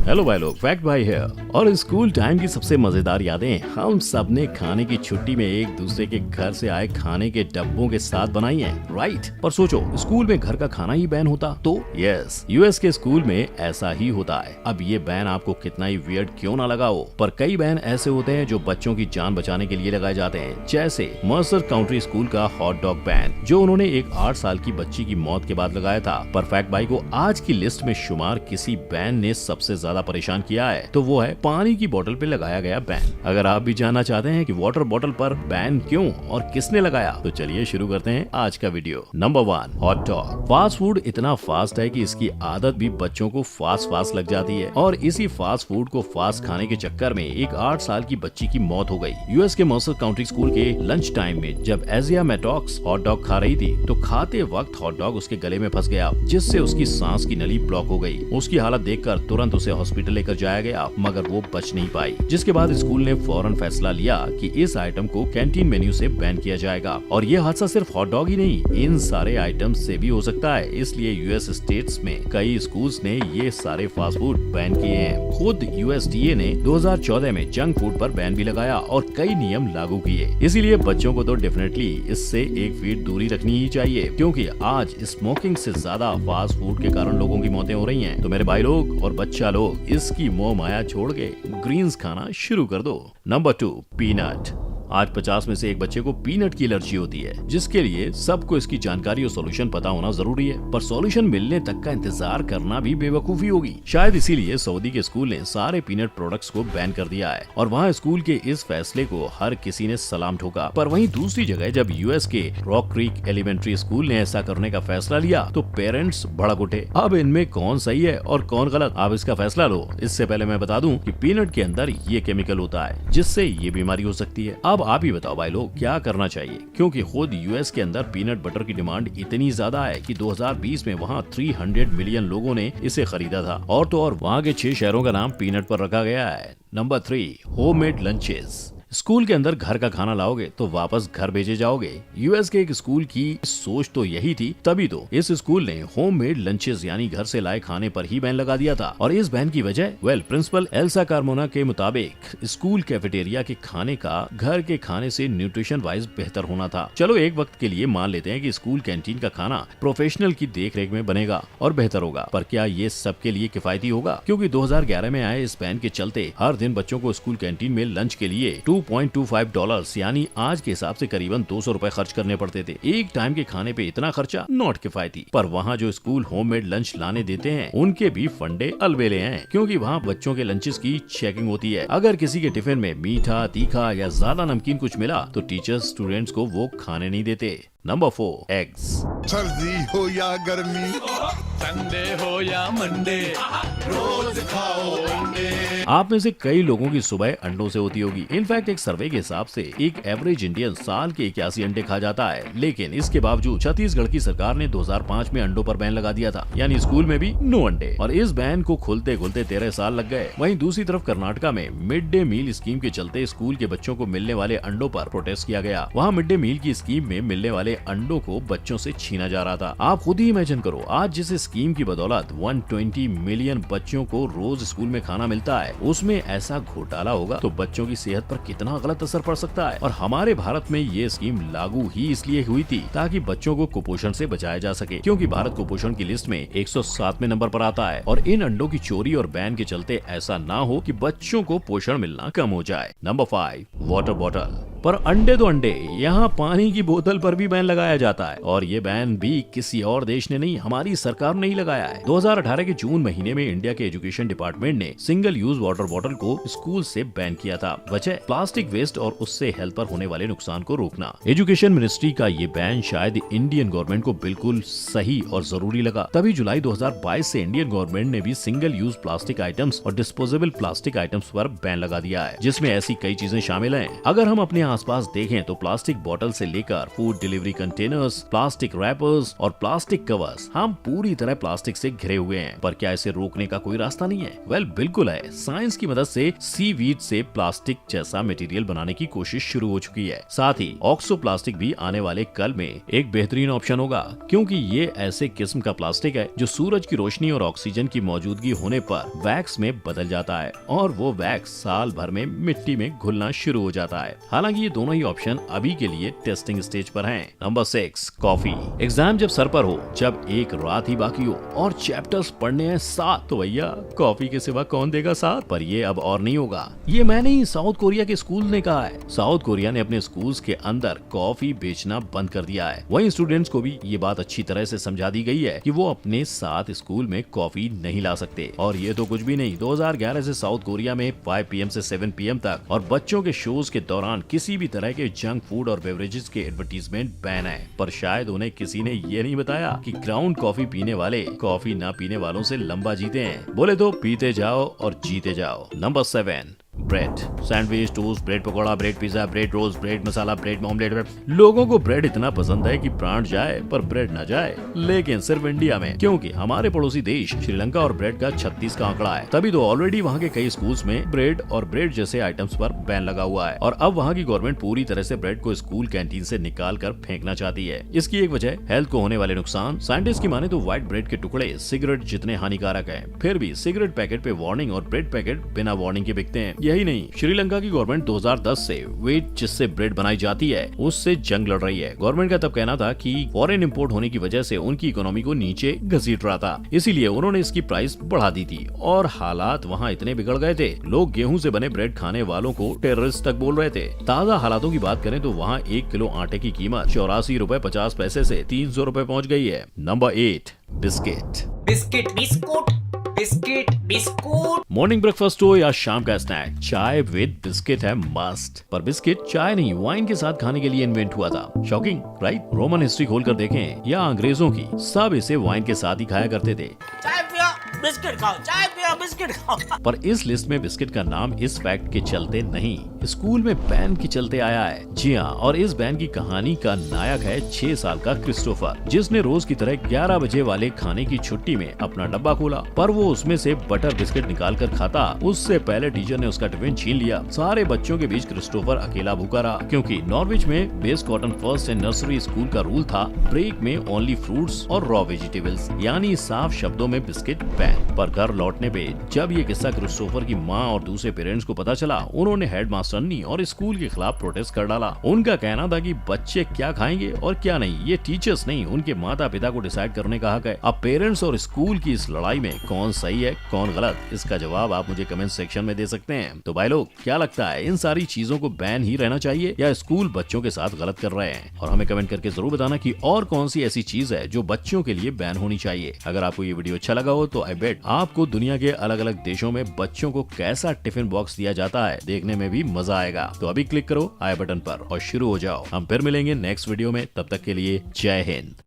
Hello भाई लोग, fact भाई है। और स्कूल टाइम की सबसे मजेदार यादें हम सब ने खाने की छुट्टी में एक दूसरे के घर से आए खाने के डब्बों के साथ बनाई हैं, राइट। पर सोचो, स्कूल में घर का खाना ही बैन होता तो? यस, यूएस के स्कूल में ऐसा ही होता है। अब ये बैन आपको कितना ही वियर्ड क्यों ना लगा हो, पर कई बैन ऐसे होते हैं जो बच्चों की जान बचाने के लिए लगाए जाते हैं, जैसे मर्सर काउंटी स्कूल का हॉट डॉग बैन, जो उन्होंने एक 8 साल की बच्ची की मौत के बाद लगाया था। पर फैक्ट भाई को आज की लिस्ट में शुमार किसी बैन ने सबसे ज्यादा परेशान किया है, तो वो है पानी की बोतल पे लगाया गया बैन। अगर आप भी जानना चाहते हैं कि वाटर बोतल पर बैन क्यों और किसने लगाया, तो चलिए शुरू करते हैं आज का video. Number 1, hot dog. Fast food इतना फास्ट है कि इसकी आदत भी बच्चों को फास्ट लग जाती है, और इसी फास्ट फूड को फास्ट खाने के चक्कर में एक 8 साल की बच्ची की मौत हो गई। यूएस के मर्सर काउंटी स्कूल के लंच टाइम में जब एजिया मैटॉक्स हॉट डॉग खा रही थी, तो खाते वक्त हॉट डॉग उसके गले में फंस गया, जिससे उसकी सांस की नली ब्लॉक हो गई। उसकी हालत देखकर तुरंत उसे हॉस्पिटल लेकर जाया गया, मगर वो बच नहीं पाई, जिसके बाद स्कूल ने फौरन फैसला लिया कि इस आइटम को कैंटीन मेन्यू से बैन किया जाएगा। और ये हादसा सिर्फ हॉट डॉग ही नहीं, इन सारे आइटम से भी हो सकता है। इसलिए यूएस स्टेट्स में कई स्कूल्स ने ये सारे फास्ट फूड बैन किए हैं। खुद यूएसडीए ने 2014 में जंक फूड पर बैन भी लगाया और कई नियम लागू किए। इसीलिए बच्चों को तो डेफिनेटली इससे 1 फीट दूरी रखनी ही चाहिए, क्योंकि आज स्मोकिंग से ज्यादा फास्ट फूड के कारण लोगों की मौतें हो रही हैं। तो मेरे भाई लोग और बच्चा लोग, इसकी मोह माया छोड़ के ग्रीन्स खाना शुरू कर दो। Number 2, peanut. आज 50 में से एक बच्चे को पीनट की एलर्जी होती है, जिसके लिए सबको इसकी जानकारी और सॉल्यूशन पता होना जरूरी है। पर सॉल्यूशन मिलने तक का इंतजार करना भी बेवकूफी होगी। शायद इसीलिए सऊदी के स्कूल ने सारे पीनट प्रोडक्ट्स को बैन कर दिया है, और वहाँ स्कूल के इस फैसले को हर किसी ने सलाम ठोका। पर वहीं दूसरी जगह जब यूएस के रॉक क्रीक एलिमेंट्री स्कूल ने ऐसा करने का फैसला लिया, तो पेरेंट्स भड़क उठे। अब इनमें कौन सही है और कौन गलत, आप इसका फैसला लो। इससे पहले मैं बता दूं कि पीनट के अंदर ये केमिकल होता है, जिससे ये बीमारी हो सकती है। अब आप ही बताओ भाई लोग, क्या करना चाहिए, क्योंकि खुद यूएस के अंदर पीनट बटर की डिमांड इतनी ज्यादा है कि 2020 में वहाँ 300 मिलियन लोगों ने इसे खरीदा था। और तो और वहाँ के 6 शहरों का नाम पीनट पर रखा गया है। Number 3, homemade lunches. स्कूल के अंदर घर का खाना लाओगे तो वापस घर भेजे जाओगे। यूएस के एक स्कूल की सोच तो यही थी, तभी तो इस स्कूल ने होममेड लंचेस यानी घर से लाए खाने पर ही बैन लगा दिया था। और इस बैन की वजह प्रिंसिपल एल्सा कार्मोना के मुताबिक स्कूल कैफेटेरिया के खाने का घर के खाने से न्यूट्रिशन वाइज बेहतर होना था। चलो एक वक्त के लिए मान लेते हैं कि स्कूल कैंटीन का खाना प्रोफेशनल की देख रेख में बनेगा और बेहतर होगा, पर क्या ये सबके लिए किफायती होगा? क्योंकि 2011 में आए इस बैन के चलते हर दिन बच्चों को स्कूल कैंटीन में लंच के लिए $2.25 यानी आज के हिसाब से करीबन 200 रुपए खर्च करने पड़ते थे। एक टाइम के खाने पे इतना खर्चा नॉट किफायती। पर वहाँ जो स्कूल होममेड लंच लाने देते हैं, उनके भी फंडे अलबेले हैं, क्योंकि वहाँ बच्चों के लंचेस की चेकिंग होती है। अगर किसी के टिफिन में मीठा, तीखा या ज्यादा नमकीन कुछ मिला, तो टीचर्स स्टूडेंट्स को वो खाने नहीं देते। Number 4, eggs. सर्दी हो या गर्मी, संडे हो या मंडे, रोज खाओ अंडे। आप में से कई लोगों की सुबह अंडों से होती होगी। इनफैक्ट एक सर्वे के हिसाब से एक एवरेज इंडियन साल के 81 अंडे खा जाता है, लेकिन इसके बावजूद छत्तीसगढ़ की सरकार ने 2005 में अंडों पर बैन लगा दिया था, यानी स्कूल में भी नो अंडे। और इस बैन को खुलते खुलते 13 साल लग गए। वहीं दूसरी तरफ कर्नाटका में मिड डे मील स्कीम के चलते स्कूल के बच्चों को मिलने वाले अंडों पर प्रोटेस्ट किया गया। वहाँ मिड डे मील की स्कीम में मिलने वाले अंडों को बच्चों से छीना जा रहा था। आप खुद ही इमेजिन करो, आज जिस स्कीम की बदौलत 120 मिलियन बच्चों को रोज स्कूल में खाना मिलता है, उसमें ऐसा घोटाला होगा तो बच्चों की सेहत पर कितना गलत असर पड़ सकता है। और हमारे भारत में ये स्कीम लागू ही इसलिए हुई थी ताकि बच्चों को कुपोषण से बचाया जा सके, क्योंकि भारत कुपोषण की लिस्ट में 107वें नंबर पर आता है। और इन अंडों की चोरी और बैन के चलते ऐसा ना हो कि बच्चों को पोषण मिलना कम हो जाए। Number 5, water bottle. पर अंडे तो अंडे, यहाँ पानी की बोतल पर भी बैन लगाया जाता है, और ये बैन भी किसी और देश ने नहीं, हमारी सरकार ने ही लगाया है। 2018 के जून महीने में इंडिया के एजुकेशन डिपार्टमेंट ने सिंगल यूज वाटर बॉटल को स्कूल से बैन किया था। वजह प्लास्टिक वेस्ट और उससे हेल्थ पर होने वाले नुकसान को रोकना। एजुकेशन मिनिस्ट्री का ये बैन शायद इंडियन गवर्नमेंट को बिल्कुल सही और जरूरी लगा, तभी जुलाई 2022 से इंडियन गवर्नमेंट ने भी सिंगल यूज प्लास्टिक आइटम्स और डिस्पोजेबल प्लास्टिक आइटम्स पर बैन लगा दिया है, जिसमें ऐसी कई चीजें शामिल हैं। अगर हम अपने आसपास देखें तो प्लास्टिक बोतल से लेकर food delivery containers, plastic rappers और प्लास्टिक कवर्स हम पूरी तरह प्लास्टिक से घिरे हुए हैं। पर क्या इसे रोकने का कोई रास्ता नहीं है? वेल, बिल्कुल है। साइंस की मदद से सीवीड से प्लास्टिक जैसा मटेरियल बनाने की कोशिश शुरू हो चुकी है। साथ ही ऑक्सो प्लास्टिक भी आने वाले कल में एक बेहतरीन ऑप्शन होगा, क्योंकि ये ऐसे किस्म का प्लास्टिक है जो सूरज की रोशनी और ऑक्सीजन की मौजूदगी होने पर वैक्स में बदल जाता है और वो वैक्स साल भर में मिट्टी में घुलना शुरू हो जाता है। हालांकि ये दोनों ही ऑप्शन अभी के लिए टेस्टिंग स्टेज पर हैं। Number 6, coffee. एग्जाम जब सर पर हो, जब एक रात ही बाकी हो और चैप्टर्स पढ़ने हैं 7, तो भैया कॉफी के सिवा कौन देगा साथ? पर ये अब और नहीं होगा। ये मैं नहीं, साउथ कोरिया के स्कूल ने कहा है। साउथ कोरिया ने अपने स्कूल्स के अंदर कॉफी बेचना बंद कर दिया है। वहीं स्टूडेंट्स को भी ये बात अच्छी तरह से समझा दी गई है कि वो अपने साथ स्कूल में कॉफी नहीं ला सकते। और ये तो कुछ भी नहीं, 2011 से साउथ कोरिया में 5 PM से 7 PM तक और बच्चों के शोज के दौरान किसी भी तरह के जंक फूड और बेवरेजेस के एडवर्टीजमेंट बैन है। पर शायद उन्हें किसी ने ये नहीं बताया कि ग्राउंड कॉफी पीने वाले कॉफी ना पीने वालों से लंबा जीते हैं। बोले तो पीते जाओ और जीते जाओ। Number 7, bread. Sandwich, toast, bread pakora, bread pizza, bread roast, bread masala, bread omelette. लोगों को ब्रेड इतना पसंद है कि प्राण जाए पर ब्रेड न जाए, लेकिन सिर्फ इंडिया में, क्योंकि हमारे पड़ोसी देश श्रीलंका और ब्रेड का 36 का आंकड़ा है। तभी तो ऑलरेडी वहाँ के कई स्कूल्स में ब्रेड और ब्रेड जैसे आइटम्स पर बैन लगा हुआ है और अब वहाँ की गवर्नमेंट पूरी तरह से ब्रेड को स्कूल कैंटीन से निकाल कर फेंकना चाहती है। इसकी एक वजह हेल्थ को होने वाले नुकसान। साइंटिस्ट की माने तो व्हाइट ब्रेड के टुकड़े सिगरेट जितने हानिकारक है, फिर भी सिगरेट पैकेट पे वार्निंग और ब्रेड पैकेट बिना वार्निंग के बिकते हैं। यही नहीं, श्रीलंका की गवर्नमेंट 2010 से व्हीट जिससे ब्रेड बनाई जाती है उससे जंग लड़ रही है। गवर्नमेंट का तब कहना था कि फॉरेन इंपोर्ट होने की वजह से उनकी इकोनॉमी को नीचे घसीट रहा था, इसीलिए उन्होंने इसकी प्राइस बढ़ा दी थी और हालात वहाँ इतने बिगड़ गए थे, लोग गेहूं से बने ब्रेड खाने वालों को टेररिस्ट तक बोल रहे थे। ताजा हालातों की बात करें तो वहाँ 1 किलो आटे की कीमत 84 रुपए 50 पैसे से 300 रुपए पहुँच गई है। Number 8, biscuit. Biscuit biscuit biscuit biscuit. Morning breakfast हो या शाम का स्नैक, चाय विद बिस्किट है मस्ट। पर बिस्किट चाय नहीं, वाइन के साथ खाने के लिए इन्वेंट हुआ था। Shocking, right? रोमन हिस्ट्री खोलकर देखें या अंग्रेजों की, सब इसे वाइन के साथ ही खाया करते थे। चाय पियो बिस्किट खाओ, चाय पियो बिस्किट खाओ। पर इस लिस्ट में बिस्किट का नाम इस फैक्ट के चलते नहीं, स्कूल में बैन के चलते आया है। जी हाँ, और इस बैन की कहानी का नायक है 6 साल का क्रिस्टोफर, जिसने रोज की तरह 11 बजे वाले खाने की छुट्टी में अपना डब्बा खोला, पर वो उसमें से बटर बिस्किट निकाल कर खाता। उससे पहले टीचर ने उसका टिफिन छीन लिया। सारे बच्चों के बीच क्रिस्टोफर अकेला भूखा रहा, क्योंकि नॉर्विच में base cotton first and nursery school का रूल था ब्रेक में ओनली फ्रूट्स और रॉ वेजिटेबल्स, यानी साफ शब्दों में बिस्किट बैन। पर घर लौटने पे जब ये किस्सा क्रिस्टोफर की माँ और दूसरे पेरेंट्स को पता चला, उन्होंने हेडमास्टरनी और स्कूल के खिलाफ प्रोटेस्ट कर डाला। उनका कहना था कि बच्चे क्या खाएंगे और क्या नहीं, ये टीचर्स नहीं, उनके माता पिता को डिसाइड करने का हक है। अब पेरेंट्स और स्कूल की इस लड़ाई में कौन सही है कौन गलत, इसका जवाब आप मुझे कमेंट सेक्शन में दे सकते हैं। तो भाई लोग, क्या लगता है, इन सारी चीजों को बैन ही रहना चाहिए या स्कूल बच्चों के साथ गलत कर रहे हैं? और हमें कमेंट करके जरूर बताना कि और कौन सी ऐसी चीज है जो बच्चों के लिए बैन होनी चाहिए। अगर आपको ये वीडियो अच्छा लगा हो तो आई बेट आपको दुनिया के अलग अलग देशों में बच्चों को कैसा टिफिन बॉक्स दिया जाता है देखने में भी मजा आएगा। तो अभी क्लिक करो आई बटन पर और शुरू हो जाओ। हम फिर मिलेंगे नेक्स्ट वीडियो में, तब तक के लिए जय हिंद।